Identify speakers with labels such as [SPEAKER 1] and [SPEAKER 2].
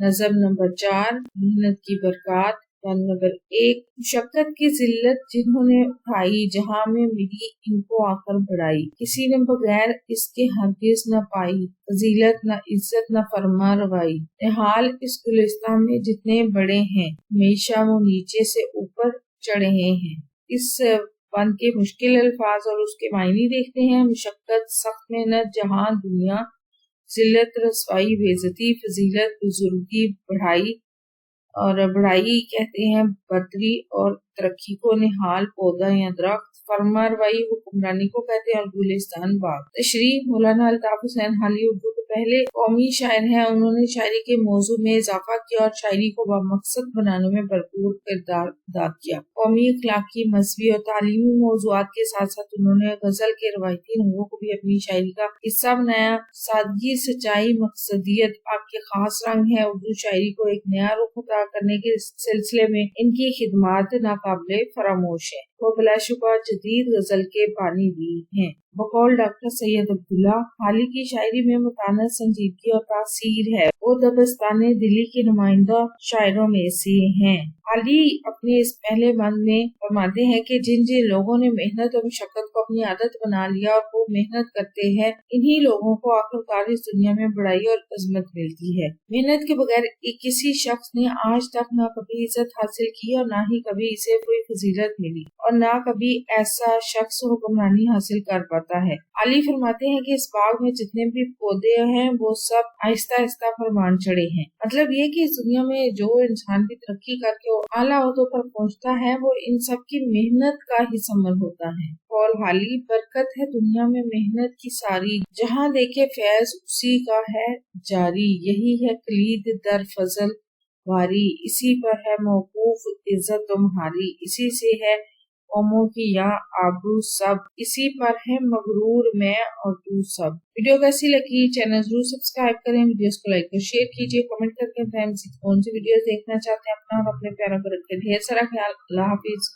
[SPEAKER 1] نظم نمبر 4 محنت کی برکات۔ نمبر 1 مشقت کی ذلت جنہوں نے اٹھائی، جہاں میں ملی ان کو آخر بڑھائی، کسی نے بغیر اس کے ہرگز نہ پائی، فضیلت نہ عزت نہ فرما روائی، نہال اس گلستان میں جتنے بڑے ہیں، ہمیشہ وہ نیچے سے اوپر چڑھے ہیں۔ اس بند کے مشکل الفاظ اور اس کے معنی دیکھتے ہیں۔ مشقت، سخت محنت، جہاں دنیا، ذلت، رسوائی، بے عزتی، فضیلت، بزرگی، بڑھائی، اور بڑھائی کہتے ہیں برتری اور ترقی کو، نہال پودا یا درخت، فرما روائی حکمرانی کو کہتے ہیں، اور گلستان باغ۔ تشریح مولانا الطاف حسین حالی اردو کے پہلے قومی شاعر ہیں۔ انہوں نے شاعری کے موضوع میں اضافہ کیا اور شاعری کو بامقصد بنانے میں بھرپور کردار ادا کیا۔ قومی، اخلاقی، مذہبی اور تعلیمی موضوعات کے ساتھ ساتھ انہوں نے غزل کے روایتی رنگوں کو بھی اپنی شاعری کا حصہ بنایا۔ سادگی، سچائی، مقصدیت آپ کے خاص رنگ ہیں۔ اردو شاعری کو ایک نیا رخ عطا کرنے کے سلسلے میں ان کی خدمات ناقابل فراموش ہیں۔ وہ بلا شبہ جدید غزل کے بانی بھی ہیں۔ بقول ڈاکٹر سید عبداللہ، حالی کی شاعری میں متانت، سنجیدگی اور تاثیر ہے۔ وہ دبستان دلی کے نمائندہ شاعروں میں سے ہیں۔ حالی اپنے اس پہلے بند میں فرماتے ہیں کہ جن لوگوں نے محنت اور مشقت کو اپنی عادت بنا لیا اور وہ محنت کرتے ہیں، انہی لوگوں کو آخرکار اس دنیا میں بڑائی اور عظمت ملتی ہے۔ محنت کے بغیر کسی شخص نے آج تک نہ کبھی عزت حاصل کی اور نہ ہی کبھی اسے کوئی فضیلت ملی، اور نہ کبھی ایسا شخص حکمرانی حاصل کر پاتا ہے۔ علی فرماتے ہیں کہ اس باغ میں جتنے بھی پودے ہیں وہ سب آہستہ آہستہ فرمان چڑھے ہیں۔ مطلب یہ کہ اس دنیا میں جو انسان بھی ترقی کر کے اعلیٰ عہدوں پر پہنچتا ہے وہ ان سب کی محنت کا ہی ثمر ہوتا ہے۔ اور حالی برکت ہے دنیا میں محنت کی ساری، جہاں دیکھے فیض اسی کا ہے جاری، یہی ہے کلید در فضل واری، اسی پر ہے موقوف عزت تمہاری، اسی سے ہے قوموں کی یا آبرو سب، اسی پر ہے مغرور میں اور تو سب۔ ویڈیو کیسی لگی؟ چینل ضرور سبسکرائب کریں، ویڈیوز کو لائک اور شیئر کیجیے، کمنٹ کر کے بتائیں کون سی ویڈیوز دیکھنا چاہتے ہیں۔ اپنا اور اپنے پیاروں کو رکھیں ڈھیر سارا خیال۔ اللہ حافظ۔